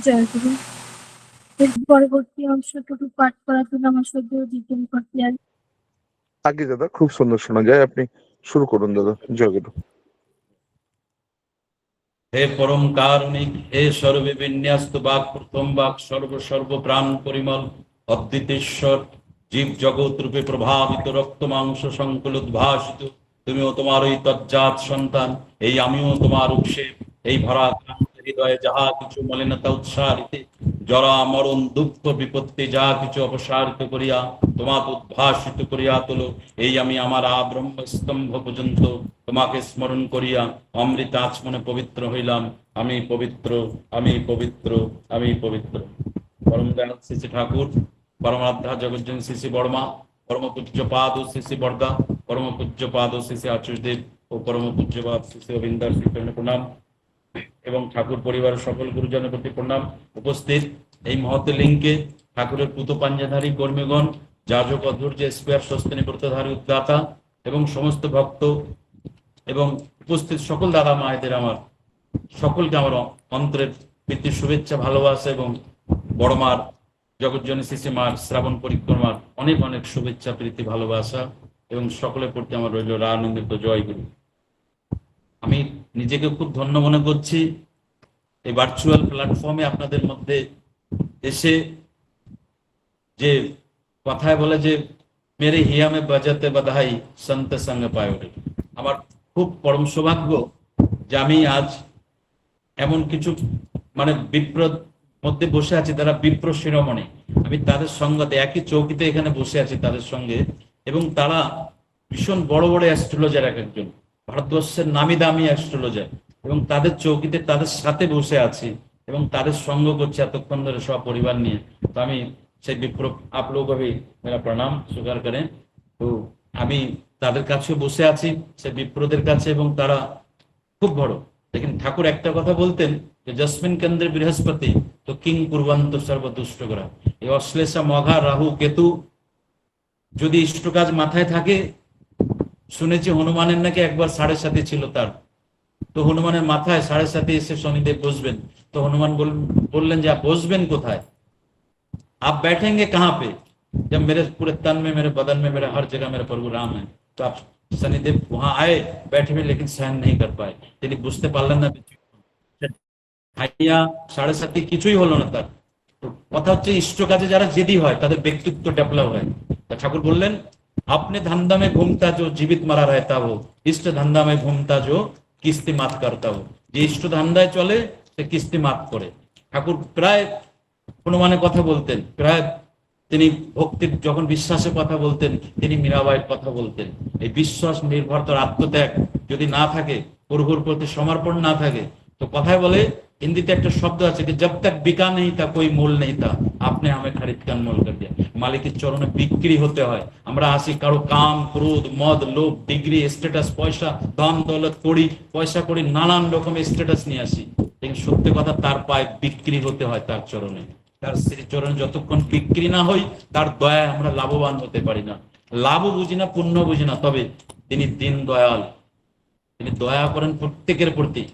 জয় গুরু। এর পরবর্তী অংশটুকু পাঠ করার জন্য আমার শ্রদ্ধেয় জিজ্ঞেস করতে আর আগে দাদা খুব সুন্দর শোনা যায়, আপনি শুরু করুন দাদা। জয় গুরু। হে পরম কারুণিক, হে সর্বে বিন্যাস্ত বাক প্রথম বাক সর্ব প্রাণ পরিমল অদ্বিতেশ্বর জীব জগৎ রূপে প্রভাবিত রক্ত মাংস সংকুল উদ্ভাসিত, তুমিও তোমার ওই তজ্জাত সন্তান, এই আমিও তোমার উৎসেব, এই ভরা হৃদয়ে যাহা কিছু মলিনতা উৎসারিতে জরা মরণ দুঃখ বিপত্তি যা কিছু অপসারিত করিয়া তোমাকে উদ্ভাসিত করিয়া তোলো, এই আমি আমার ব্রহ্মস্তম্ভ পর্যন্ত তোমাকে স্মরণ করিয়া অমৃত আচমনে পবিত্র হইলাম। আমি পবিত্র, আমি পবিত্র, আমি পবিত্র। পরম দয়াল শ্রী শ্রী ঠাকুর, পরমারাধ্যা জগজ্জন শ্রী শ্রী বর্মা, পরম পূজ্যপাদ শ্রী শ্রী বর্দা, পরম পূজ্যপাদ শ্রী শ্রী আচুষদেব ও পরম পূজ্যপাদ শ্রী শ্রী অবিন্দার শ্রী প্রণাম এবং ঠাকুর পরিবারের সকল গুরুজনের প্রতি প্রণাম। উপস্থিত এই মহৎ লিঙ্কে ঠাকুরের পুত পাঞ্জাধারী কর্মীগণ, যাজক অধৈর্য স্পেয়ার স্বস্তিনী ব্রতধারী উদ্দাতা এবং সমস্ত ভক্ত এবং উপস্থিত সকল দাদা মায়েদের আমার সকলকে আমার অন্তরের প্রীতি শুভেচ্ছা ভালোবাসা এবং বড় মার জগজ্জননী শ্রী মার শ্রাবণ পরিক্রমার অনেক অনেক শুভেচ্ছা প্রীতি ভালোবাসা এবং সকলের প্রতি আমার রইল আনন্দিত জয় গুরু। আমি নিজেকে খুব ধন্য মনে করছি এই ভার্চুয়াল প্ল্যাটফর্মে আপনাদের মধ্যে এসে, যে কথায় বলে যে মেরে হিয়া মে বাজাতে বাধাই সন্ত সঙ্গে পায়। আমার খুব পরম সৌভাগ্য যে আমি আজ এমন কিছু বিপ্র মধ্যে বসে আছি, তারা বিপ্র শিরোমণি, আমি তাদের সঙ্গতে একই চৌকিতে এখানে বসে আছি তাদের সঙ্গে, এবং তারা ভীষণ বড় বড় অ্যাস্ট্রোলজার, এক একজন ভারতবর্ষের নামি দামি অ্যাস্ট্রোলজার, এবং তাদের চৌকিতে তাদের সাথে বসে আছি এবং তাদের সঙ্গ করছি এতক্ষণ ধরে সব পরিবার নিয়ে। তো আমি সেই বিপ্র आप लोग अभी मेरा प्रणाम स्वीकार करें। তো আমি তাদের কাছে বসে আছি, সেই বিপ্রদের কাছে, এবং তারা খুব বড়। लेकिन ঠাকুর একটা কথা বলতেন যে জসমিন কেন্দ্রে বৃহস্পতি তো কিং কুর্বন্ত সর্বদুষ্ট করা। এই অশ্লেষা মঘা রাহু কেতু যদি ইষ্ট কাজ মাথায় থাকে, শুনেছি হনুমানের নাকি একবার 7.5 ছিল তার, তো হনুমানের মাথায় 7.5 এসে শনিদেব বসবেন, তো হনুমান বললেন যে বসবেন কোথায়, आप बैठेंगे कहाँ पे, जब मेरे पूरे तन में मेरे बदन में मेरे हर जगह मेरा प्रभु राम है। तो आप शनिदेव वहां आए, बैठे हुए, लेकिन सहन नहीं कर पाए, তিনি বুঝতে পারলেন না। ভাইয়া 7.5 কিছুই হলো না তার। তো কথা হচ্ছে ইষ্ট কাজে যারা জেদি হয় তাদের ব্যক্তিত্ব ডেভেলপ হয়। ঠাকুর বললেন अपने धंधा में घूमता जो जीवित मरा रहता हो, इष्ट धंधा में घूमता जो किस्ती मात करता हो। যে ইষ্ট ধান্দায় চলে সে কিস্তি মাত করে। ঠাকুর প্রায় হনুমানের কথা বলতেন, প্রায় তিনি ভক্তির যখন বিশ্বাসের কথা বলতেন তিনি মীরাবাইয়ের কথা বলতেন। এই বিশ্বাস নির্ভরতার আত্মত্যাগ যদি না থাকে, প্রভুর প্রতি সমর্পণ না থাকে, তো কথায় বলে হিন্দিতে একটা শব্দ আছে যে जब तक बिका नहीं था कोई मोल नहीं था आपने हमें खरीद कर मोल कर दिया। মালিকের চরণে বিক্রি হতে হয়। আমরা আসি কারো কাম ক্রোধ মদ লোভ ডিগ্রি স্ট্যাটাস পয়সা ধন দৌলত কড়ি পয়সা কড়ি নানান রকমের স্ট্যাটাস নিয়ে আসি, কিন্তু সত্যি কথা তার পায়ে বিক্রি হতে হয় তার চরণে। তার শ্রীচরণ যতক্ষণ বিক্রি না হই তার দয়ায় আমরা লাভবান হতে পারি না। লাভও বুঝি না, পুণ্য বুঝি না, তবে তিনি দীন দয়াল, তিনি দয়া করেন প্রত্যেকের প্রতি,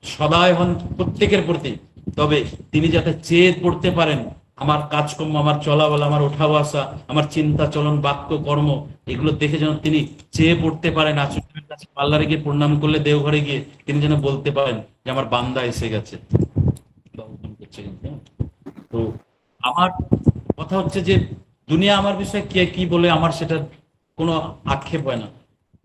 সদয় হন প্রত্যেকের প্রতি। তবে তিনি যাতে চেয়ে পড়তে পারেন আমার কাজকর্ম, আমার চলাবলা, আমার ওঠা বসা, আমার চিন্তা চলন বাক্য কর্ম, এগুলো দেখে যেন তিনি চেয়ে পড়তে পারেন। আচরণের কাছে পার্লারে গিয়ে প্রণাম করলে, দেওঘরে গিয়ে তিনি যেন বলতে পারেন যে আমার বান্দা এসে গেছে। তো আমার কথা হচ্ছে যে দুনিয়া আমার বিষয়ে কে কি বলে আমার সেটা কোনো আক্ষেপ হয় না।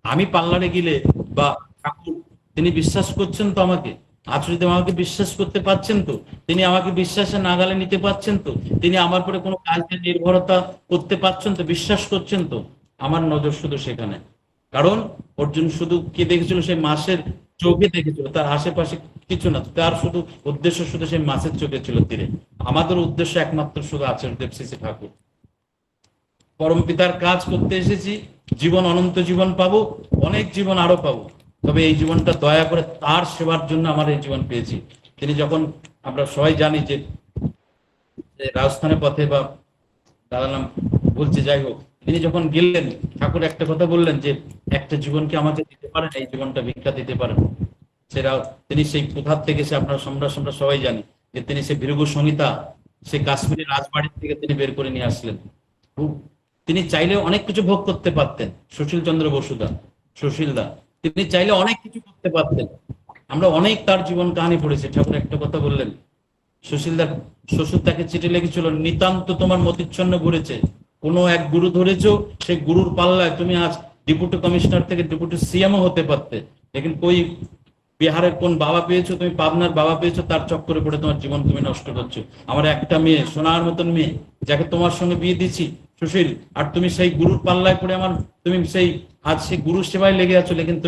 আমি পার্লারে গেলে বা ঠাকুর তিনি বিশ্বাস করছেন তো আমাকে, আচরিত আমাকে বিশ্বাস করতে পারছেন তো, তিনি আমাকে বিশ্বাসে নাগালে নিতে পারছেন তো, তিনি আমার পরে কোনো কাজের নির্ভরতা করতে পারছেন তো, বিশ্বাস করছেন তো। আমার নজর শুধু সেখানে, কারণ অর্জুন শুধু কি দেখেছিল, সেই মাসের চোখে দেখেছিল, তার আশেপাশে কিছু না, তার শুধু উদ্দেশ্য শুধু সেই মাছের চোখে ছিল তীরে। আমাদের উদ্দেশ্য একমাত্র শুধু আচার্যদেব শ্রী ঠাকুর, পরম পিতার কাজ করতে এসেছি। জীবন অনন্ত জীবন পাবো, অনেক জীবন আরো পাবো, তবে এই জীবনটা দয়া করে তার সেবার জন্য আমার এই জীবন পেয়েছি। তিনি যখন, আমরা সবাই জানি যে রাজস্থানের পথে বা দাদা নাম বলছে, যাই হোক, তিনি যখন গেলেন ঠাকুর একটা কথা বললেন যে একটা জীবনকে আমাকে দিতে পারেন, এই জীবনটা ভিক্ষা দিতে পারেন। সেটা তিনি সেই কোথার থেকে সে আপনারা আমরা সবাই জানি যে তিনি সে ভৃগু সংহিতা সে কাশ্মীরের রাজবাড়ির থেকে তিনি বের করে নিয়ে আসলেন। তিনি চাইলে অনেক কিছু ভোগ করতে পারতেন, সুশীল চন্দ্র বসুদা, সুশীলদা, তিনি চাইলে অনেক কিছু করতে পারতেন। আমরা অনেক তার জীবন কাহিনী পড়েছি। ঠাকুর একটা কথা বললেন, সুশীলদার শ্বশুর তাকে চিঠি লিখেছিল, নিতান্ত তোমার মতিচ্ছন্ন ঘুরেছে, কোনো এক গুরু ধরেছো, সেই গুরুর পাল্লায় তুমি আজ ডেপুটি কমিশনার থেকে ডেপুটি সিএমও হতে পারতে, লেকিন কই বিহারের কোন বাবা পেয়েছো তুমি, পাবনার বাবা পেয়েছো, তার চক্করে পড়ে তোমার জীবন তুমি নষ্ট করছো। আমার একটা মেয়ে, সোনার মতন মেয়ে, যাকে তোমার সঙ্গে বিয়ে দিচ্ছি সুশীল, আর তুমি সেই গুরুর পাল্লায় পড়ে আমার, তুমি সেই আজ সেই গুরুর সেবায় লেগে আছো, লেকিন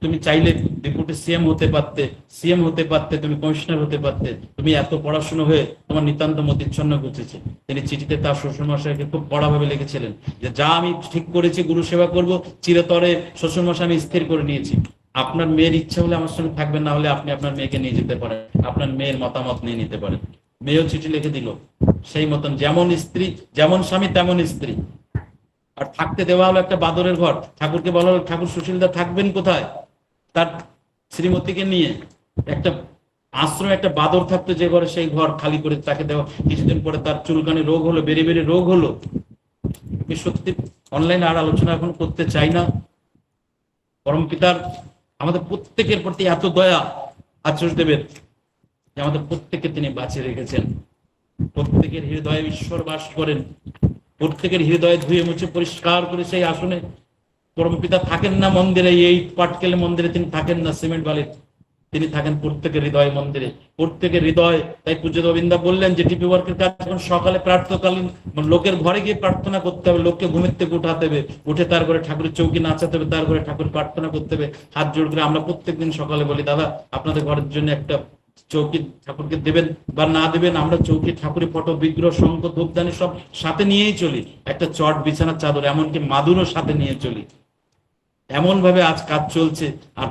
তুমি চাইলে ডেপুটি সিএম হতে পারতে, সিএম হতে পারতে, তুমি কমিশনার হতে পারতে, তুমি এত পড়াশোনা হয়ে তোমার নিতান্ত মতিচ্ছন্ন ঘটেছে। তিনি চিঠিতে তার শ্বশুরমশাইকে খুব কড়াভাবে লিখেছিলেন যে যা আমি ঠিক করেছি গুরু সেবা করব, চিরতরে শ্বশুরমশাই আমি স্থির করে নিয়েছি। আপনার মেয়ের ইচ্ছা হলে আমার সঙ্গে থাকবেন, না হলে আপনি আপনার মেয়েকে নিয়ে যেতে পারেন, আপনার মেয়ের মতামত নিয়ে নিতে পারেন। মেয়েও চিঠি লিখে দিল সেই মতন, যেমন স্ত্রী যেমন স্বামী তেমন স্ত্রী। আর থাকতে দেওয়া হলো একটা বাদরের ঘর। ঠাকুরকে বলা হলো, ঠাকুর সুশীলদা থাকবেন কোথায়? তার শ্রীমতীকে নিয়ে একটা আশ্রমে একটা বাদর থাকতো যে ঘরে, সেই ঘর খালি করে তাকে দেওয়া। কিছুদিন পরে তার চুলকানি রোগ হলো, বেড়ে বেড়ে রোগ হলো। আমি সত্যি অনলাইনে আর আলোচনা এখন করতে চাই না। পরম পিতার আমাদের প্রত্যেকের প্রতি এত দয়া আচার্যদেবের যে আমাদের প্রত্যেককে তিনি বাঁচিয়ে রেখেছেন। প্রত্যেকের হৃদয়ে ঈশ্বর বাস করেন, প্রত্যেকের হৃদয়ে ধুয়ে মুছে পরিষ্কার করে সেই আসনে পরমপিতা থাকেন না মন্দিরে, এই পাটকেলে মন্দিরে তিনি থাকেন না সিমেন্ট বালির, তিনি থাকেন প্রত্যেকের হৃদয় মন্দিরে, প্রত্যেকের হৃদয়। তাই পূজ্য গোবিন্দা বললেন যে টিপি ওয়ার্কের কাজ যখন সকালে প্রার্থকালীন লোকের ঘরে গিয়ে প্রার্থনা করতে হবে, লোককে ঘুমের থেকে উঠাতে হবে, উঠে তার ঘরে ঠাকুরের চৌকি নাচাতে হবে, তার ঘরে ঠাকুর প্রার্থনা করতে হবে হাত জোড় করে। আমরা প্রত্যেকদিন সকালে বলি, দাদা আপনাদের ঘরের জন্য একটা চৌকি ঠাকুরকে দেবেন বা না দেবেন, আমরা চৌকি ঠাকুরের ফটো বিগ্রহ শঙ্খ ধূপদানি সব সাথে নিয়েই চলি, একটা চট বিছানার চাদর এমনকি মাদুরও সাথে নিয়ে চলি। এমন ভাবে আজ কাজ চলছে। আর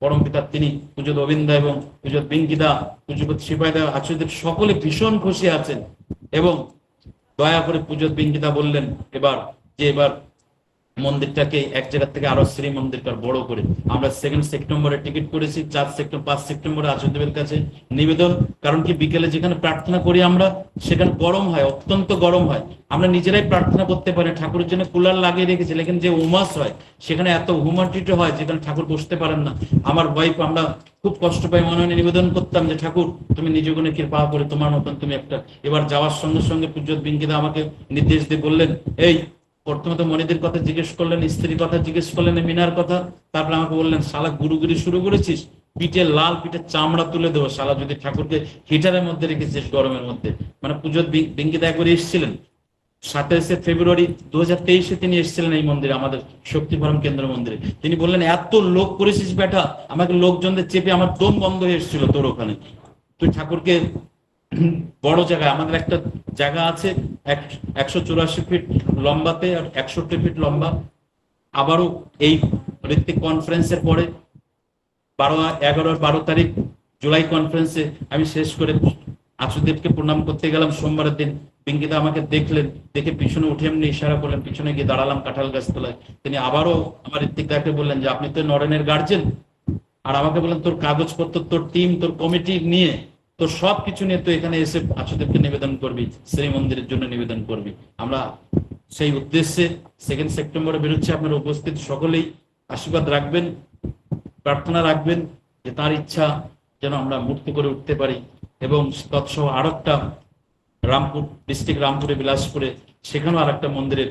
পরম পিতা তিনি পূজ্য গোবিন্দা এবং পূজ্য বিঙ্কিদা, পূজ্যপতি সিপাহীদা, আচার্যদেব সকলে ভীষণ খুশি আছেন। এবং দয়া করে পূজ্য বিঙ্কিদা বললেন এবার মন্দিরটাকে এক জায়গা থেকে আরো শ্রী মন্দিরটা বড় করে আমরা 2 সেপ্টেম্বরে টিকিট করেছি। 5 সেপ্টেম্বরে আচার্যদেবের কাছে নিবেদন। কারণ কি, বিকেলে যেখানে প্রার্থনা করি আমরা, সেখানে গরম হয়, অত্যন্ত গরম হয়। আমরা নিজেরাই প্রার্থনা করতে পারি, ঠাকুরের জন্য কুলার লাগিয়ে রেখেছি, লেকিন যে উমাস হয় সেখানে এত হুমাটিটো হয় যেখানে ঠাকুর বসতে পারেন না। আমার ওয়াইফ, আমরা খুব কষ্ট পাই, মনে হয় নিবেদন করতাম যে ঠাকুর তুমি নিজ গুণে কৃপা করে তোমার মতন তুমি একটা। এবার যাওয়ার সঙ্গে সঙ্গে পূজ্য বিঙ্কিদা আমাকে নির্দেশ দিয়ে বললেন, এই প্রথমে তো মনিদের কথা জিজ্ঞেস করলেন, স্ত্রীর কথা জিজ্ঞেস করলেন, মিনার কথা, তারপরে আমাকে বললেন শালা গুরুগিরি শুরু করেছিস, পিঠে লাল, পিঠে চামড়া তুলে দেবো শালা যদি ঠাকুরকে হিটারের মধ্যে রেখেছিস গরমের মধ্যে। মানে পুজো বিঙ্কিদা একবার এসেছিলেন 27 ফেব্রুয়ারি 2023 তিনি এসেছিলেন এই মন্দিরে, আমাদের শক্তি ফোরাম কেন্দ্র মন্দিরে। তিনি বললেন এত লোক করেছিস বেটা, আমাকে লোকজনদের চেপে আমার দম বন্ধ হয়ে এসেছিল তোর ওখানে। তুই ঠাকুরকে বড় জায়গায়, আমাদের একটা জায়গা আছে 184 ফিট লম্বাতে আর 61 ফিট লম্বা। আবারও এই ঋত্বিক কনফারেন্সের পরে 12 তারিখ জুলাই কনফারেন্সে আমি শেষ করে আচার্যদেবকে প্রণাম করতে গেলাম সোমবারের দিন। পিঙ্কিদা আমাকে দেখলেন, দেখে পিছনে উঠে এমনি ইশারা করলেন, পিছনে গিয়ে দাঁড়ালাম কাঁঠাল গাছ তলায়। তিনি আবারও আমার ঋত্বিকদাকে বললেন যে আপনি তো নরেনের গার্জেন, আর আমাকে বললেন তোর কাগজপত্র, তোর টিম, তোর কমিটি নিয়ে, তোর সবকিছু নিয়ে তুই এখানে এসে আচার্যদেবকে নিবেদন করবি, শ্রী মন্দিরের জন্য নিবেদন করবি। আমরা সেই উদ্দেশ্যে 2 সেপ্টেম্বরে বেরোচ্ছি। আপনারা উপস্থিত সকলেই আশীর্বাদ রাখবেন, প্রার্থনা রাখবেন যে তার ইচ্ছা যেন আমরা মূর্তি করে উঠতে পারি। এবং তৎসহ আর একটা রামপুর ডিস্ট্রিক্ট, রামপুরে বিলাসপুরে, সেখানেও আর একটা মন্দিরের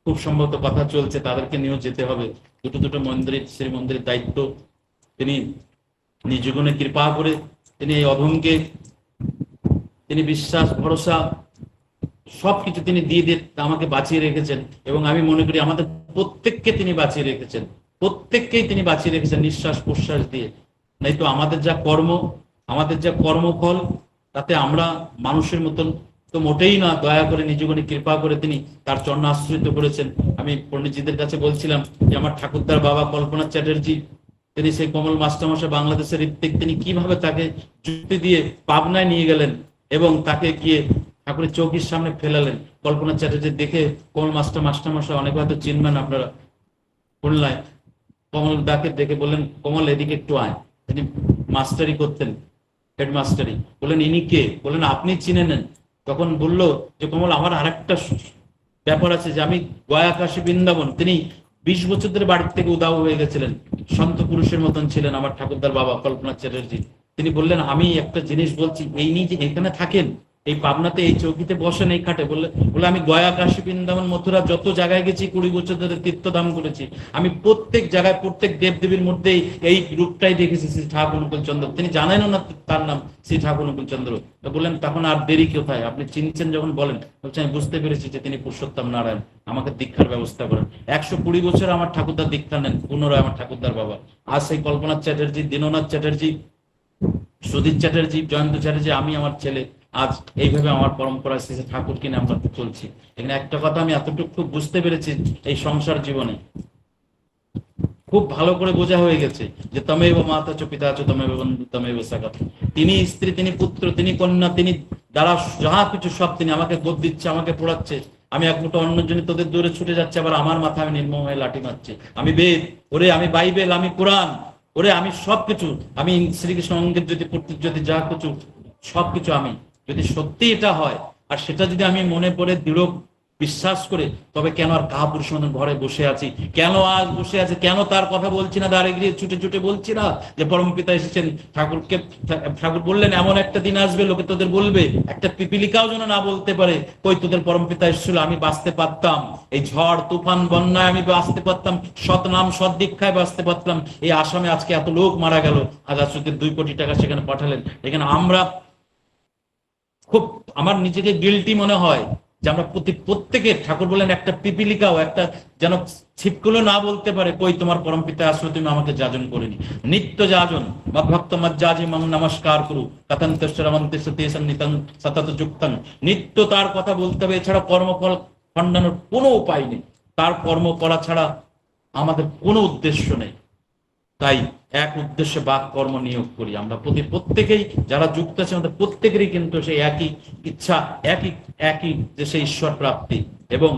খুব সম্ভবত কথা চলছে, তাদেরকে নিয়েও যেতে হবে। দুটো মন্দিরের শ্রী মন্দিরের দায়িত্ব তিনি নিজ গুণে কৃপা করে তিনি এই অধমকে তিনি বিশ্বাস ভরসা সবকিছু তিনি দিয়ে আমাকে বাঁচিয়ে রেখেছেন। এবং আমি মনে করি আমাদের প্রত্যেককে তিনি বাঁচিয়ে রেখেছেন, প্রত্যেককেই তিনি বাঁচিয়ে রেখেছেন নিঃশ্বাস প্রশ্বাস দিয়ে। নাই তো আমাদের যা কর্ম, আমাদের যা কর্মফল, তাতে আমরা মানুষের মতন তো মোটেই না। দয়া করে নিজগুণে কৃপা করে তিনি তার চরণ আশ্রিত করেছেন। আমি পণ্ডিতজিদের কাছে বলছিলাম যে আমার ঠাকুরদার বাবা কল্পনা চ্যাটার্জি, তিনি সেই কমল মাস্টারমশাই বাংলাদেশের ঋত্বিক, তিনি কিভাবে তাকে যুক্তি দিয়ে পাবনায় নিয়ে গেলেন এবং তাকে গিয়ে ঠাকুরের চৌকির সামনে ফেলালেন। কল্পনা চ্যাটার্জি দেখে কমল মাস্টারমশাই, অনেক হয়তো চিনবেন আপনারা, খুলনায় কমল দাকে দেখে বললেন, কমল এদিকে একটু আয়। তিনি মাস্টারি করতেন, হেডমাস্টারই। বললেন ইনি কে? বললেন আপনি চিনে নেন। তখন বললো যে কমল, আমার আরেকটা ব্যাপার আছে, যে আমি গয়া কাশী বৃন্দাবন, তিনি 20 বছর ধরে বাড়ির থেকে উধাও হয়ে গেছিলেন, সন্ত পুরুষের মতন ছিলেন আমার ঠাকুরদার বাবা কল্পনাথ চ্যাটার্জি। তিনি বললেন আমি একটা জিনিস বলছি, এই নিয়ে যে এখানে থাকেন, এই পাবনাতে এই চৌকিতে বসেন এই খাটে, বলে আমি গয়া কাশী বৃন্দাবন মথুরা যত জায়গায় গেছি, 20 বছর ধরে তীর্থধাম করেছি, আমি প্রত্যেক জায়গায় প্রত্যেক দেবদেবীর মধ্যেই এই রূপটাই দেখেছি, শ্রী ঠাকুর অনুকূল চন্দ্র। তিনি জানেনও না তার নাম শ্রী ঠাকুর অনুকূল চন্দ্র। বললেন তখন আর দেরি কোথায়, আপনি চিনছেন যখন বলেন। বলছেন আমি বুঝতে পেরেছি যে তিনি পুরুষোত্তম নারায়ণ, আমাকে দীক্ষার ব্যবস্থা করেন। 120 বছর আমার ঠাকুরদার দীক্ষা নেন পুনরায় আমার ঠাকুরদার বাবা। আর সেই কল্পনাথ চ্যাটার্জি, দীননাথ চ্যাটার্জি, সুধীর চ্যাটার্জি, জয়ন্ত চ্যাটার্জি, আমি আমার ছেলে, আজ এইভাবে আমার পরম্পরা শেষে ঠাকুর কিনে আমরা চলছি। এখানে একটা কথা আমি এতটুকু বুঝতে পেরেছি, এই সংসার জীবনে খুব ভালো করে বোঝা হয়ে গেছে যে তমেব মাতা চ পিতা চ তমেব বন্ধু তমেব সখা। তিনি স্ত্রী, তিনি পুত্র, তিনি কন্যা, তিনি দ্বারা যাহা কিছু সব তিনি। আমাকে গোদ দিচ্ছে, আমাকে পড়াচ্ছে, আমি এক মুঠো অন্যের জন্য তোদের দূরে ছুটে যাচ্ছে, আবার আমার মাথায় আমি নির্মম হয়ে লাঠি মারছে। আমি বেদ, ওরে আমি বাইবেল, আমি কোরআন, ওরে আমি সবকিছু, আমি শ্রীকৃষ্ণ অঙ্গের যদি পড়তে, যদি যা কিছু সবকিছু আমি, যদি সত্যি এটা হয় আর সেটা যদি আমি মনে পড়ে দৃঢ় বিশ্বাস করে, তবে কেন আর কাপুরুষ মতন ঘরে বসে আছি? কেন আজ বসে আছে? কেন তার কথা বলছি না? দাঁড়িয়ে গিয়ে ছুটে ছুটে বলছি না যে পরম পিতা এসেছেন? ঠাকুরকে, ঠাকুর বললেন এমন একটা দিন আসবে লোকে তোদের বলবে, একটা পিপিলিকাও যেন না বলতে পারে কই তোদের পরম পিতা এসেছিল। আমি বাঁচতে পারতাম, এই ঝড় তুফান বন্যায় আমি বাঁচতে পারতাম, সৎ নাম সৎ দীক্ষায় বাঁচতে পারতাম। এই আসামে আজকে এত লোক মারা গেল, হাজার 2 কোটি টাকা সেখানে পাঠালেন। এখানে আমরা খুব, আমার নিজেকে গিল্টি মনে হয় যে আমরা প্রত্যেকের, ঠাকুর বলেন একটা পিপিলিকাও একটা যেন ছিপগুলো না বলতে পারে কই তোমার পরম পিতা আসলে তুমি আমাকে যাজন করিনি। নিত্য যাজন ভক্ত মজ্জাজি মম নমস্কার করু কথন্তম সতত যুক্তং। নিত্য তার কথা বলতে হবে, এছাড়া কর্মফল খণ্ডানোর কোনো উপায় নেই। তার কর্ম করা ছাড়া আমাদের কোনো উদ্দেশ্য নেই। তাই এক উদ্দেশ্যে বাক কর্ম নিয়োগ করি আমরা প্রত্যেকেই, যারা যুক্ত আছে আমাদের প্রত্যেকেরই কিন্তু সেই একই ইচ্ছা, একই যে সেই ঈশ্বর প্রাপ্তি, এবং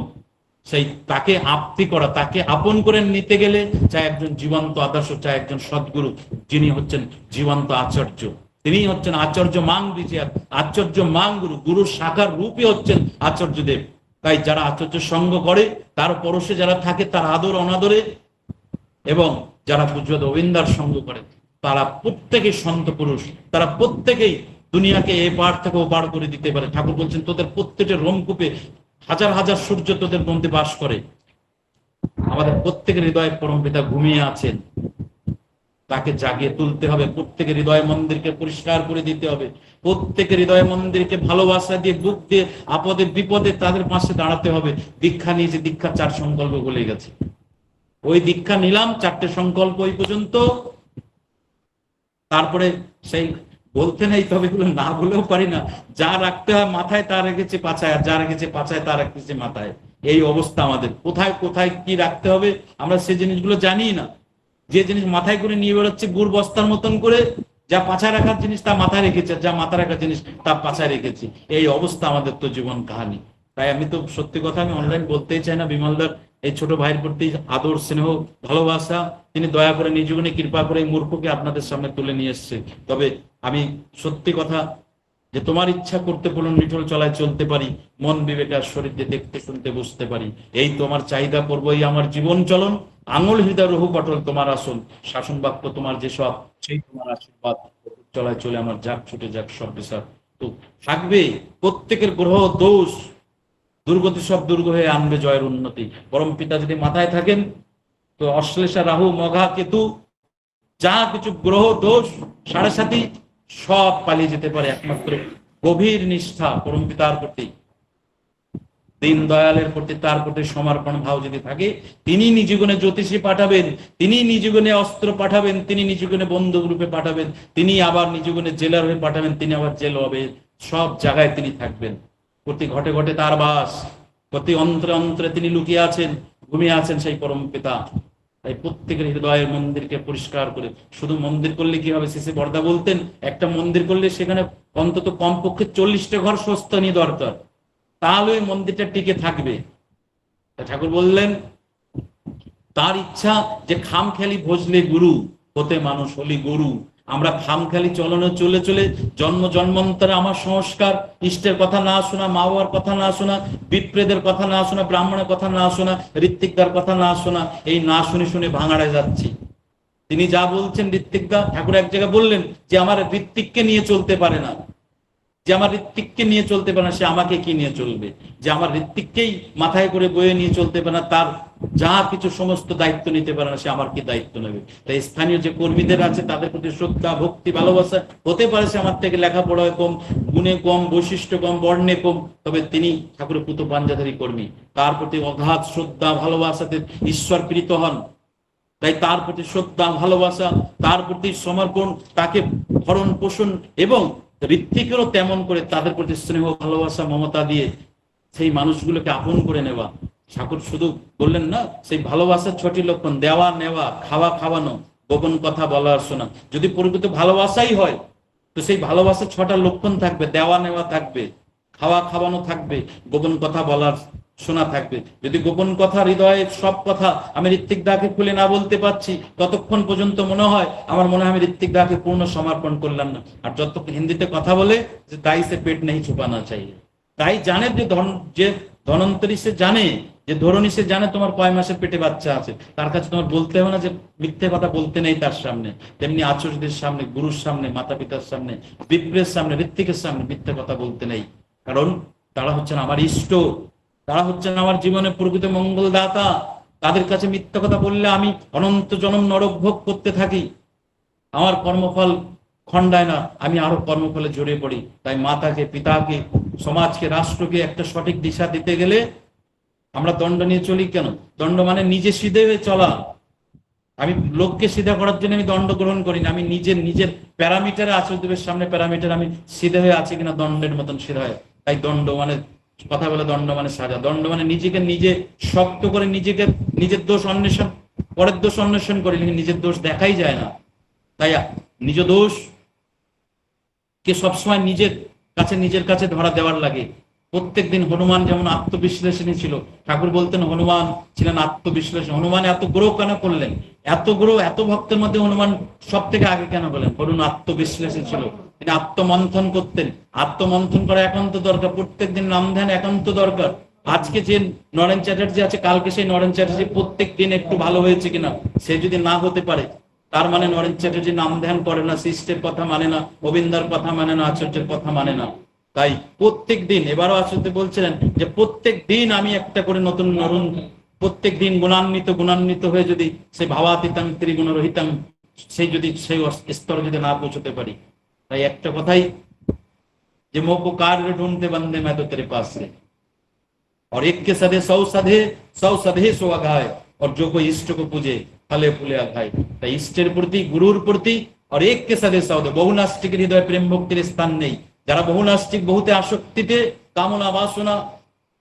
সেই তাকে আপ্তি করা, তাকে আপন করে নিতে গেলে চাই একজন জীবন্ত আদর্শ, চাই একজন সদ্গুরু, যিনি হচ্ছেন জীবন্ত আচার্য। তিনি হচ্ছেন আচার্য মাং বিজয়াত, আচার্য মাং গুরু, গুরুর শাখার রূপই হচ্ছেন আচার্যদেব। তাই যারা আচার্য সঙ্গ করে, তার পরশে যারা থাকে, তার আদর অনাদরে, এবং যারা পূজ্য গোবিন্দার সঙ্গ করে, তারা প্রত্যেকেই সন্ত পুরুষ, তারা প্রত্যেকেই দুনিয়াকে এ পার থেকে ও পার করে দিতে পারে। ঠাকুর বলছেন তোদের প্রত্যেকের রোমকূপে হাজার হাজার সূর্য তোদের মধ্যে বাস করে। আমাদের প্রত্যেকের হৃদয়ে পরম পিতা ঘুমিয়ে আছেন, তাকে জাগিয়ে তুলতে হবে। প্রত্যেকের হৃদয় মন্দিরকে পরিষ্কার করে দিতে হবে। প্রত্যেকের হৃদয় মন্দিরকে ভালোবাসা দিয়ে, বুক দিয়ে, আপদে বিপদে তাদের পাশে দাঁড়াতে হবে। দীক্ষা নিয়েছে, দীক্ষা 4 সংকল্প বলে গেছে, ওই দীক্ষা নিলাম 4টে সংকল্প ওই পর্যন্ত। তারপরে সেই বলতে নেই, তবে এগুলো না বলেও পারি না। যা রাখতে হয় মাথায় তা রেখেছে পাছায়, আর যা রেখেছে পাছায় তা রেখেছে মাথায়। এই অবস্থা আমাদের। কোথায় কোথায় কি রাখতে হবে আমরা সেই জিনিসগুলো জানি না। যে জিনিস মাথায় করে নিয়ে বেরোচ্ছে গুড় বস্তার মতন করে, যা পাছায় রাখার জিনিস তা মাথায় রেখেছে, যা মাথায় রাখার জিনিস তা পাছায় রেখেছি। এই অবস্থা আমাদের তো জীবন কাহিনী। তাই আমি তো সত্যি কথা, আমি অনলাইন বলতেই চাই না, বিমলদার এই ছোট ভাইয়ের প্রতি আদর স্নেহ ভালোবাসা, তিনি দয়া করে নিজ গুণে কৃপা করে এই মূর্খকে আপনাদের সামনে তুলে নিয়ে এসছে। তবে আমি সত্যি কথা, যে তোমার ইচ্ছা করতে বলুন নিঠল চলায় চলতে পারি, মন বিবেকার শরীর দিয়ে দেখতে শুনতে বুঝতে পারি। এই তোমার চাহিদা করবো, এই আমার জীবন চলন, আঙুল হৃদয় রহু পটল তোমার আসল, শাসন বাক্য তোমার যেসব, সেই তোমার আশীর্বাদ চলায় চলে আমার যাক ছুটে যাক সব বিচার। তো থাকবে প্রত্যেকের গ্রহ দোষ, দুর্গতি সব দুর্গ হয়ে আনবে জয়ের উন্নতি। পরম পিতা যদি মাথায় থাকেন, তো অশ্লেষা রাহু মঘা কেতু যা কিছু গ্রহ দোষ 7.5 সব পালিয়ে যেতে পারে একমাত্র গভীর নিষ্ঠা পরম পিতার প্রতি, দীন দয়ালের প্রতি, তার প্রতি সমর্পণ ভাব যদি থাকে, তিনি নিজ গুণে জ্যোতিষী পাঠাবেন, তিনি নিজ গুণে অস্ত্র পাঠাবেন, তিনি নিজ গুণে বন্ধু রূপে পাঠাবেন, তিনি আবার নিজ গুণে জেলার হয়ে পাঠাবেন, তিনি আবার জেল হবে। সব জায়গায় তিনি থাকবেন, প্রতি ঘটে ঘটে তার বাস, প্রতি অন্তরে অন্তরে তিনি লুকিয়ে আছেন, ঘুমিয়ে আছেন সেই পরম পিতা। তাই প্রত্যেকের হৃদয়ের মন্দিরকে পরিষ্কার করে, শুধু মন্দির করলে কি হবে? শেষে বর্দা বলতেন একটা মন্দির করলে সেখানে অন্তত কমপক্ষে 40টা ঘর স্বস্তানি দরকার, তাহলে ওই মন্দিরটা টিকে থাকবে। ঠাকুর বললেন তার ইচ্ছা যে খামখেয়ালি ভজলে গুরু, হতে মানুষ হলি গরু। আমরা খামখালি চলনে চলে চলে জন্ম জন্মান্তরে আমার সংস্কার, ইষ্টের কথা না শোনা, মা বাবার কথা না শোনা, বিপ্রেদের কথা না শোনা, ব্রাহ্মণের কথা না শোনা, ঋত্বিকদার কথা না শোনা, এই না শুনে শুনে ভাঙাড়ায় যাচ্ছি। তিনি যা বলছেন ঋত্বিকদা, ঠাকুর এক জায়গায় বললেন যে আমার ঋত্বিককে নিয়ে চলতে পারে না, যে আমার ঋত্বিককে নিয়ে চলতে পারে না সে আমাকে কি নিয়ে চলবে, যে আমার ঋত্বিককেই মাথায় করে বয়ে নিয়ে চলতে পারে না, তার যা কিছু সমস্ত দায়িত্ব নিতে পারে না, সে আমার কি দায়িত্ব নেবে। তাই স্থানীয় যে কর্মীদের আছে তাদের প্রতি শ্রদ্ধা, ভক্তি, ভালোবাসা, হতে পারে সে আমার থেকে লেখাপড়ায় কম, গুণে কম, বৈশিষ্ট্য কম, বর্ণে কম, তবে তিনি ঠাকুরের পুত পাঞ্জাধারী কর্মী, তার প্রতি অগাধ শ্রদ্ধা ভালোবাসাতে ঈশ্বর প্রীত হন। তাই তার প্রতি শ্রদ্ধা ভালোবাসা, তার প্রতি সমর্পণ, তাকে ভরণ পোষণ এবং ঋত্বিকেরও তেমন করে তাদের প্রতি স্নেহ ভালোবাসা মমতা দিয়ে সেই মানুষগুলোকে আপন করে নেওয়া। ঠাকুর শুধু বললেন না, সেই ভালোবাসার ছটি লক্ষণ দেওয়া নেওয়া, খাওয়া খাওয়ানো, গোপন কথা বলা আর শোনা। যদি প্রকৃত ভালোবাসাই হয় তো সেই ভালোবাসার 6টা লক্ষণ থাকবে, দেওয়া নেওয়া থাকবে, খাওয়া খাওয়ানো থাকবে, গোপন কথা বলার শোনা থাকবে। যদি গোপন কথা, হৃদয়ের সব কথা আমি ঋত্বিক দাকে খুলে না বলতে পারছি, ততক্ষণ পর্যন্ত মনে হয় আমি ঋত্বিক দাকে পূর্ণ সমর্পণ করলাম না। আর যত হিন্দিতে কথা বলে যে দাই সে পেট নেই ছুপানা চাই, তাই জানে যে ধনন্তরী সে জানে, যে ধরনী সে জানে তোমার কয় মাসের পেটে বাচ্চা আছে, তার কাছে তোমার বলতে হবে না যে মিথ্যে কথা বলতে নেই তার সামনে। তেমনি আচার্যদের সামনে, গুরুর সামনে, মাতা পিতার সামনে, বিপ্রের সামনে, ঋত্বিকের সামনে মিথ্যে কথা বলতে নেই, কারণ তারা হচ্ছেন আমার ইষ্ট, তারা হচ্ছেন আমার জীবনে প্রকৃত মঙ্গলদাতা। তাদের কাছে মিথ্যা কথা বললে আমি অনন্ত জনম নরক ভোগ করতে থাকি, আমার কর্মফল খণ্ডায় না, আমি আরো কর্মফলে জড়িয়ে পড়ি। তাই মাতাকে, পিতাকে, সমাজকে, রাষ্ট্রকে একটা সঠিক দিশা দিতে গেলে আমরা দণ্ড নিয়ে চলি কেন? দণ্ড মানে নিজে সিধে হয়ে চলা। আমি লোককে সিধা করার জন্য আমি দণ্ড গ্রহণ করি না, আমি নিজের প্যারামিটারে, আচার্যদেবের সামনে প্যারামিটার আমি সিধে হয়ে আছি কিনা দণ্ডের মতন সিধা হয়। তাই দণ্ড মানে কথা বলে, দণ্ড মানে সাজা, দণ্ড মানে নিজেকে নিজে শক্ত করে নিজের দোষ অন্বেষণ, পরের দোষ অন্বেষণ করি, নিজের দোষ দেখাই যায় না। তাই নিজ দোষ কে সবসময় নিজের কাছে ধরা দেওয়ার লাগে। প্রত্যেকদিন হনুমান যেমন আত্মবিশ্লেষণী ছিল, ঠাকুর বলতেন হনুমান ছিলেন আত্মবিশ্লেষণ। হনুমান এত গ্রহ কেন করলেন, এত গ্রহ, এত ভক্তের মধ্যে হনুমান সব থেকে আগে কেন বলেন? হনুমান আত্মবিশ্লেষণ ছিল, তিনি আত্মমন্থন করতেন। আত্মমন্থন করা একান্ত দরকার, প্রত্যেকদিন নাম ধ্যান একান্ত দরকার। আজকে যে নরেন চ্যাটার্জি আছে, কালকে সেই নরেন চ্যাটার্জি প্রত্যেক দিন একটু ভালো হয়েছে কিনা সে যদি না হতে পারে, তার মানে নরেন চ্যাটার্জি নাম ধ্যান করে না, সৃষ্টির কথা মানে না, গোবিন্দার কথা মানে না, আচার্যের কথা মানে না। তাই প্রত্যেক দিন, এবারও আচার্য বলছিলেন যে প্রত্যেক দিন আমি একটা করে নতুন প্রত্যেক দিন গুণান্বিত হয়ে যদি সে ভাবাতীতাং ত্রিগুণরহিতাং সেই স্তরে যদি না পৌঁছতে পারি। তাই একটা কথাই যে মোকো कार्य ढूंढते बंदे मैं तो तेरे पास से, और एक के सदे 100 सधे सो अघाय, और जो कोई इष्ट को पूजे फले फूले अघाय। তাই ইষ্টের প্রতি, গুরুর প্রতি, আর এক কে সদে 100, বহুনাস্তিকের হৃদয়ে প্রেম ভক্তির স্থান নেই। যারা বহুনাস্তিক, বহুতে আসক্তিতে, কামনা বাসনা,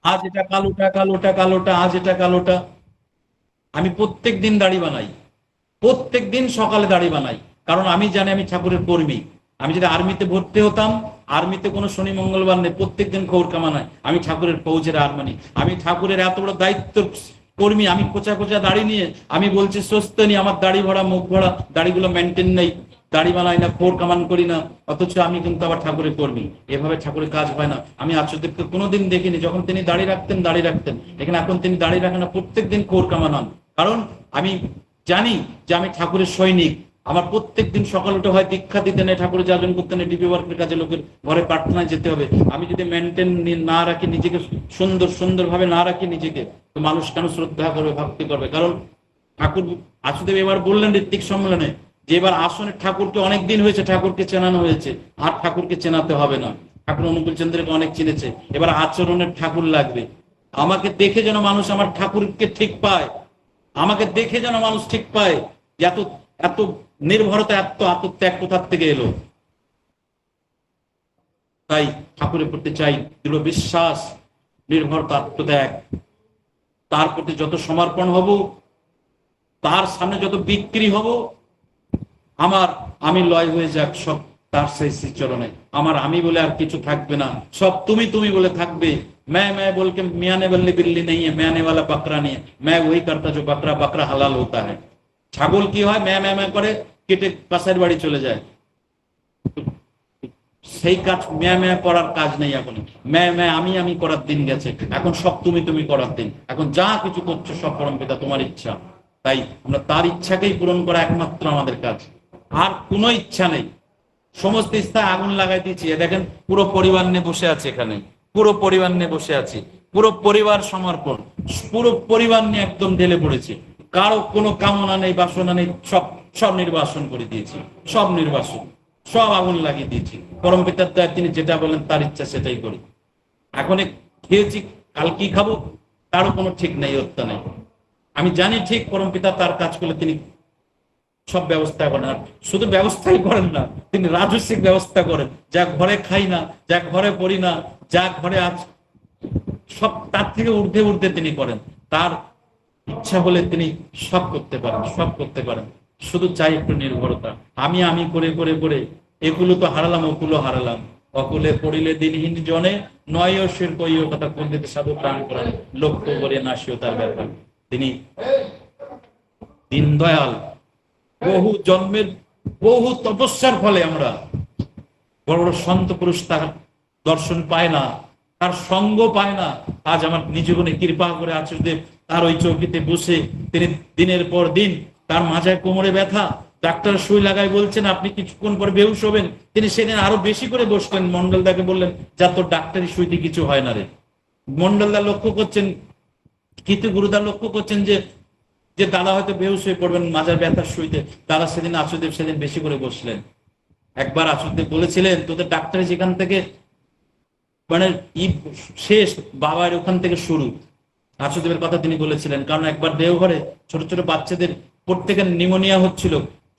আজ এটা কালোটা, আজ এটা কালোটা। আমি প্রত্যেক দিন দাড়ি বানাই, প্রত্যেক দিন সকালে দাড়ি বানাই, কারণ আমি জানি আমি ঠাকুরের কর্মী। আমি যদি আর্মিতে ভর্তি হতাম, আর্মিতে কোনো শনি মঙ্গলবার নেই, প্রত্যেকদিন খবর কামানায়, আমি ঠাকুরের ফৌজের আর্মানি, আমি ঠাকুরের এত বড় দায়িত্ব কর্মী। আমি কোচা দাড়ি নিয়ে আমি বলছি স্বস্তি, আমার দাড়ি ভরা, মুখ ভরা, দাড়িগুলো মেনটেন নেই, দাড়ি বানাই না, খোর কামান করি না, অথচ আমি কিন্তু আবার ঠাকুরের কর্মী। এভাবে ঠাকুরের কাজ হয় না। আমি আচার্যদেবকে কোনোদিন দেখিনি যখন তিনি দাড়ি রাখতেন, এখানে এখন তিনি দাড়ি রাখেন না, প্রত্যেকদিন খোর কামান হন। কারণ আমি জানি যে আমি ঠাকুরের সৈনিক। আমার প্রত্যেক দিন সকাল উঠে হয় দীক্ষা দিতে নেই, ঠাকুরের যাজন করতে নেই, ডিপি ওয়ার্কের কাজে লোকের ঘরে প্রার্থনায় যেতে হবে। আমি যদি মেনটেন না রাখি নিজেকে, সুন্দরভাবে না রাখি নিজেকে, তো মানুষ কেন শ্রদ্ধা করবে, ভক্তি করবে? কারণ ঠাকুর আশুদেব এবার বললেন ঋত্বিক সম্মেলনে যে এবার আসনে ঠাকুরকে অনেকদিন হয়েছে, ঠাকুরকে চেনানো হয়েছে, আর ঠাকুরকে চেনাতে হবে না। ঠাকুর অনুকূল চন্দ্রকে অনেক চিনেছে, এবার আচরণের ঠাকুর লাগবে। আমাকে দেখে যেন মানুষ আমার ঠাকুরকে ঠিক পায়, আমাকে দেখে যেন মানুষ ঠিক পায় এত নির্ভরতা, এত আত্মত্যাগ কোথার থেকে এলো। তাই ঠাকুরের প্রতি চাই দৃঢ় বিশ্বাস, নির্ভরতা, আত্মত্যাগ। তার প্রতি যত সমর্পণ হব, তার সামনে যত বিক্রি হব, আমি লয় হয়ে যাক সব তার সেই শ্রীচরণে। আমার আমি বলে আর কিছু থাকবে না, সব তুমি বলে থাকবে। मैं बोल के मियाँ ने बल्ली बिल्ली नहीं है, मैं आने वाला बकरा नहीं है, मैं वही करता जो बकरा हलाल होता है। ছাগল কি হয়, ম্যা করে কেটে কাছের বাড়ি চলে যায়, সেই কাজ ম্যা ম্যা করার কাজ নেই এখন। ম্যা ম্যা আমি করার দিন গেছে, এখন সব তুমি করার দিন। এখন যা কিছু করছো সব পরমপিতা তোমার ইচ্ছা। তাই আমরা তার ইচ্ছাকেই পূরণ করা একমাত্র আমাদের কাজ, আর কোনো ইচ্ছা নেই। সমস্ত ইচ্ছায় আগুন লাগাই দিয়েছি। দেখেন পুরো পরিবার নিয়ে বসে আছে এখানে, পুরো পরিবার নিয়ে বসে আছি, পুরো পরিবার সমর্পণ, পুরো পরিবার নিয়ে একদম ঢেলে পড়েছি। কারো কোনো কামনা নেই, বাসনা নেই, সব নির্বাসন করে দিয়েছি, সব নির্বাসন, সব আগুন লাগিয়ে দিয়েছি। পরম পিতার দয়া, তিনি যেটা বলেন তার ইচ্ছা সেটাই করি। এখন খেয়েছি, কাল কি খাবো তারও কোনো ঠিক নেই, হত্যা নেই। আমি জানি ঠিক পরম পিতা তার কাজ করলে তিনি সব ব্যবস্থা করেন। আর শুধু ব্যবস্থাই করেন না, তিনি রাজস্বিক ব্যবস্থা করেন। যা ঘরে খাই না, যা ঘরে পড়ি না, যা ঘরে আজ সব তার থেকে ঊর্ধ্বে তিনি করেন। তার ইচ্ছা হলে তিনি সব করতে পারেন, সব করতে পারেন। শুধু চাই একটু নির্ভরতা। আমি করে এগুলো তো হারালাম, ওগুলো হারালাম। অকুলে পড়িলে দিনহীন জনে, নয় শির কইও কথা কোন দিতে সাধু প্রাণ করেন, লক্ষ্য করে নাসিও তার ব্যাপার। তিনি দীনদয়াল। বহু জন্মের বহু তপস্যার ফলে আমরা বড় বড় সন্ত পুরুষ তার দর্শন পায় না, তার সঙ্গ পায় না। আজ আমার নিজ গুণে কৃপা করে আচার্যদেব তার ওই চৌকিতে বসে তিনি দিনের পর দিন, তার মাঝায় কোমরে ব্যথা, ডাক্তার সুই লাগাই বলছেন আপনি কিছুক্ষণ পরে বেহুশ হবেন, তিনি সেদিন আরো বেশি করে বসলেন। মন্ডলদাকে বললেন, যা তোর ডাক্তারি সুইতে কিছু হয় না রে। মন্ডলদা লক্ষ্য করছেন, কিন্তু গুরুদা লক্ষ্য করছেন যে দাদা হয়তো বেহুশ হয়ে পড়বেন মাজার ব্যথার সুইতে। দাদা সেদিন আচার্যদেব সেদিন বেশি করে বসলেন। একবার আচার্যদেব বলেছিলেন, তোদের ডাক্তারি যেখান থেকে মানে শেষ, বাবার ওখান থেকে শুরু। আচার্যদেবের কথা তিনি বলেছিলেন। কারণ একবার দেওঘরে ছোট ছোট বাচ্চাদের প্রত্যেকের নিউমোনিয়া হচ্ছিল,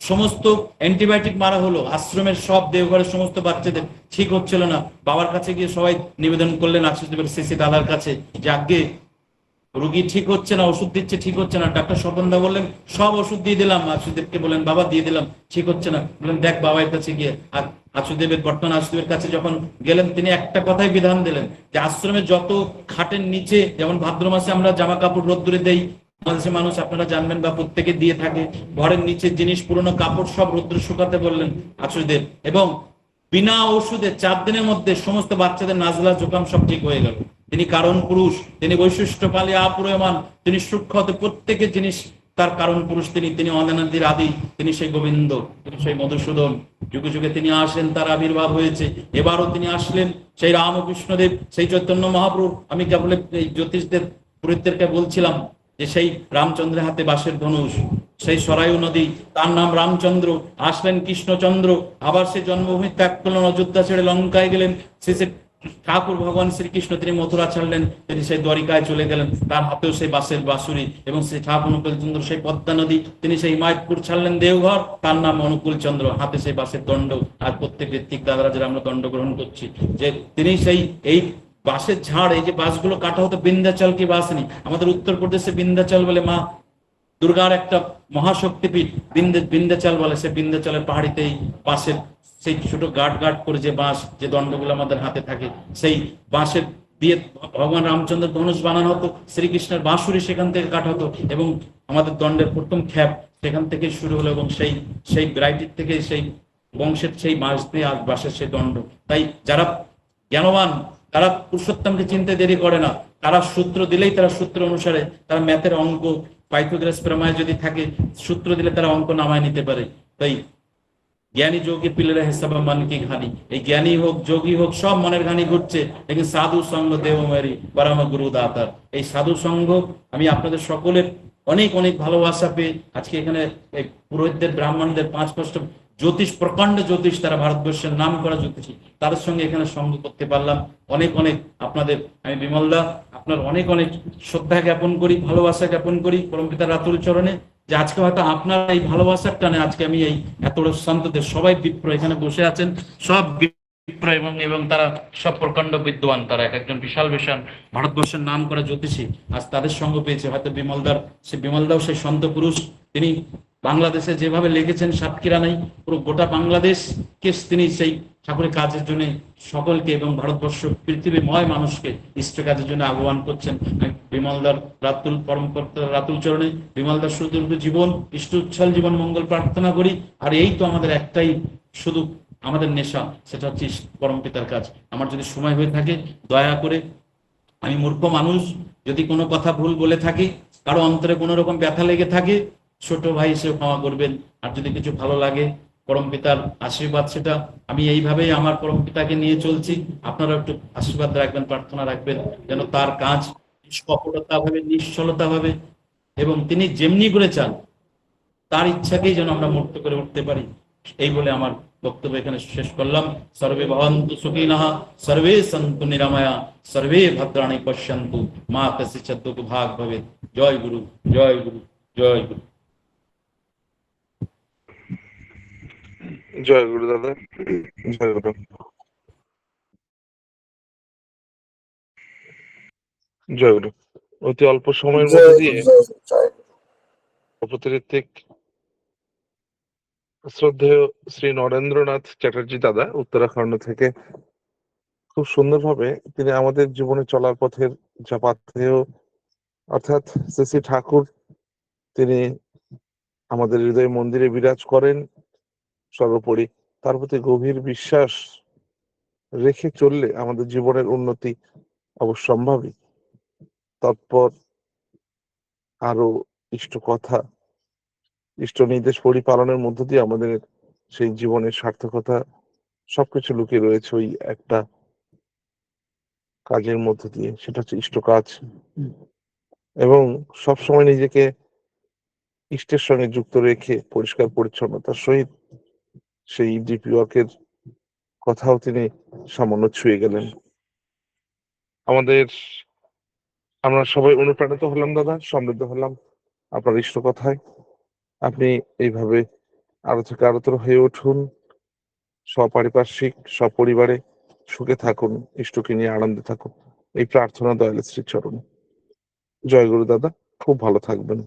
সমস্ত অ্যান্টিবায়োটিক মারা হলো, আশ্রমের সব দেওঘরের সমস্ত বাচ্চাদের ঠিক হচ্ছিল না। বাবার কাছে গিয়ে সবাই নিবেদন করলেন আচার্যদেবের শেষে দাদার কাছে, যে আগে রুগী ঠিক হচ্ছে না, ওষুধ দিচ্ছে ঠিক হচ্ছে না। ডাক্তার স্বপনদা বললেন, সব ওষুধ দিয়ে দিলাম। আশুদেবকে বলেন, বাবা দিয়ে দিলাম, ঠিক হচ্ছে না। বললেন, দেখ বাবার কাছে গিয়ে। আর আশুদেবের বর্তমান আশুদেবের কাছে যখন গেলেন, তিনি একটা কথাই বিধান দিলেন, যে আশ্রমে যত খাটের নিচে, যেমন ভাদ্র মাসে আমরা জামা কাপড় রোদ্দুরে দেই, বাংলাদেশের মানুষ আপনারা জানবেন বা প্রত্যেকে দিয়ে থাকে, ঘরের নিচে জিনিস পুরনো কাপড় সব রোদ্দুরে শুকাতে বললেন আশুদেব। এবং বিনা ওষুধে 4 দিনের মধ্যে সমস্ত বাচ্চাদের নাজলা জোকাম সব ঠিক হয়ে গেল। তিনি কারণ পুরুষ, তিনি বৈশিষ্ট্য পালে অপূর্যমান, তিনি সূক্ষ্ম, প্রত্যেকের জিনিস তার কারণ পুরুষ। তিনি অনাদির আদি, তিনি সেই গোবিন্দ, তিনি সেই মধুসূদন। যুগে যুগে তিনি আসেন, তার আবির্ভাব হয়েছে। এবারও তিনি আসলেন, সেই রামকৃষ্ণদেব, সেই চৈতন্য মহাপ্রভু। আমি কেবল এই জ্যোতিষদের পুরোহিতদেরকে বলছিলাম যে সেই রামচন্দ্রের হাতে বাঁশের ধনুষ, সেই সরায়ু নদী, তার নাম রামচন্দ্র। আসলেন কৃষ্ণচন্দ্র, আবার সে জন্মভূমি ত্যাগ করলেন, অযোধ্যা ছেড়ে লঙ্কায় গেলেন। শেষে ঠাকুর ভগবান শ্রীকৃষ্ণ তিনি মথুরা ছাড়লেন, তিনি সেই দ্বারিকায় চলে গেলেন, তার হাতেও সেই বাঁশের বাঁশুরি। এবং সেই ঠাকুর অনুকূল চন্দ্র, সেই পদ্মা নদী, তিনি সেই হিমায়তপুর ছাড়লেন দেওঘর, তার নাম অনুকূল চন্দ্র, হাতে সেই বাঁশের দণ্ড। আর প্রত্যেক ঋত্বিক দাদারা যারা আমরা দণ্ড গ্রহণ করছি, যে তিনি সেই এই বাঁশের ঝাড়, এই যে বাঁশগুলো কাটা হতো, বিন্ধ্যাচল কি বাঁশ নেই, আমাদের উত্তরপ্রদেশে বিন্ধ্যাচল বলে মা দুর্গার একটা মহাশক্তিপীঠ, বিন্ধ্যাচল বলে। সে বিন্ধ্যাচলের পাহাড়িতেই বাঁশের সেই ছোট গাট করে যে বাঁশ, যে দণ্ডগুলো আমাদের হাতে থাকে, সেই বাঁশের দিয়ে ভগবান রামচন্দ্র ধনুষ বানানো হতো। শ্রীকৃষ্ণের বাঁশুরি সেখান থেকে কাটা হতো, এবং আমাদের দণ্ডের প্রথম খ্যাপ সেখান থেকে শুরু হলো। এবং সেই ভ্যারাইটির থেকে সেই বংশের সেই বাঁশ দিয়ে আজ বাঁশের সেই দণ্ড। তাই যারা জ্ঞানবান, তারা পুরুষোত্তমকে চিনতে দেরি করে না। তারা সূত্র দিলেই, তারা সূত্র অনুসারে, তারা ম্যাথের অঙ্ক, পাইথাগোরাস প্রমেয় যদি থাকে, সূত্র দিলে তারা অঙ্ক নামায় নিতে পারে। তাই জ্ঞানী যোগী পিলেরা হিসাব মন কি ঘানি, এই জ্ঞানী হোক যোগী হোক সব মনের ঘানি ঘুরছে। লেকিন সাধু সঙ্গ দেব মেরি পরম গুরু দাতার, এই সাধু সঙ্গ আমি আপনাদের সকলের অনেক অনেক ভালোবাসা পেয়ে আজকে এখানে এই পুরোহিতদের, ব্রাহ্মণদের, 5 কষ্ট জ্যোতিষ, প্রকাণ্ড জ্যোতিষ, তারা ভারতবর্ষের নাম করা জ্যোতিষী, তাদের সঙ্গে এখানে সঙ্গ করতে পারলাম। অনেক অনেক আপনাদের, আমি বিমলদা আপনার অনেক অনেক শ্রদ্ধা জ্ঞাপন করি, ভালোবাসা জ্ঞাপন করি পরমপিতা রাতুল চরণে, যে আজকে হয়তো আপনার এই ভালোবাসার টানে আজকে আমি এই এত বড় সন্তদের সবাই বিপ্র এখানে বসে আছেন, সব বিপ্র এবং তারা সব প্রকাণ্ড বিদ্বান, তারা এক একজন বিশাল বিশাল ভারতবর্ষের নাম করা জ্যোতিষী। আজ তাদের সঙ্গ পেয়েছে হয়তো বিমলদাও সেই সন্ত পুরুষ। তিনি বাংলাদেশে যেভাবে লেগেছেন সাতক্ষীরা নাই, পুরো গোটা বাংলাদেশকে তিনি সেই ঠাকুরের কাজের জন্য সকলকে এবং ভারতবর্ষ পৃথিবীময় মানুষকে ইষ্ট কাজের জন্য আহ্বান করছেন। বিমলদার রাতুল চরণে বিমলদার সুদীর্ঘ জীবন, ইষ্ট উচ্ছল জীবন মঙ্গল প্রার্থনা করি। আর এই তো আমাদের একটাই শুধু আমাদের নেশা, সেটা হচ্ছে পরমপিতার কাজ। আমার যদি সময় হয়ে থাকে, দয়া করে, আমি মূর্খ মানুষ, যদি কোনো কথা ভুল বলে থাকি, কারো অন্তরে কোনো রকম ব্যথা লেগে থাকে, ছোট ভাই হিসেবে ক্ষমা করবেন। আর যদি কিছু ভালো লাগে, পরমপিতার আশীর্বাদ, সেটা আমি এইভাবেই আমার পরমপিতাকে নিয়ে চলছি। আপনারা একটু আশীর্বাদ রাখবেন, প্রার্থনা রাখবেন, যেন তার কাজ নিষ্কপটতা ভাবে, নিশ্চলতা ভাবে, এবং তিনি যেমনি করে চান তার ইচ্ছাকেই যেন আমরা মূর্ত করে উঠতে পারি। এই বলে আমার বক্তব্য এখানে শেষ করলাম। সর্বে ভবন্তু সুখিনঃ, সর্বে সন্তু নিরাময়া, সর্বে ভদ্রাণি পশ্যন্তু, মা কস্যচিৎ দুর্ভাগ ভবেৎ। জয় গুরু, জয় গুরু, জয় গুরু। জয় গুরু দাদা, জয় গুরু। জয় গুরু। অতি অল্প সময়ের মধ্যে দিয়ে অপরিত্রিক শ্রদ্ধেয় শ্রী নরেন্দ্রনাথ চ্যাটার্জি দাদা উত্তরাখণ্ড থেকে খুব সুন্দরভাবে তিনি আমাদের জীবনে চলার পথের যা পাথেয়, অর্থাৎ শ্রী শ্রী ঠাকুর, তিনি আমাদের হৃদয় মন্দিরে বিরাজ করেন, সর্বোপরি তার প্রতি গভীর বিশ্বাস রেখে চললে আমাদের জীবনের উন্নতি অবশ্যম্ভাবী। তৎপর আরো ইষ্ট কথা, ইষ্ট নির্দেশ পরিপালনের মধ্য দিয়ে আমাদের সেই জীবনের সার্থকতা সবকিছু লুকিয়ে রয়েছে ওই একটা কাজের মধ্য দিয়ে, সেটা হচ্ছে ইষ্ট কাজ। এবং সবসময় নিজেকে ইষ্টের সঙ্গে যুক্ত রেখে পরিষ্কার পরিচ্ছন্নতার সহিত সেই ডিপি ওয়ার্কের কথাও তিনি সামান্য ছুঁয়ে গেলেন। আমরা সবাই অনুপ্রাণিত হলাম দাদা, সমৃদ্ধ হলাম আপনার ইষ্ট কথায়। আপনি এইভাবে আরো থেকে আরোতর হয়ে উঠুন, সপারিপার্শ্বিক সপরিবারে সুখে থাকুন, ইষ্টকে নিয়ে আনন্দে থাকুন, এই প্রার্থনা দয়ালের শ্রীচরণে। জয় গুরু দাদা, খুব ভালো থাকবেন।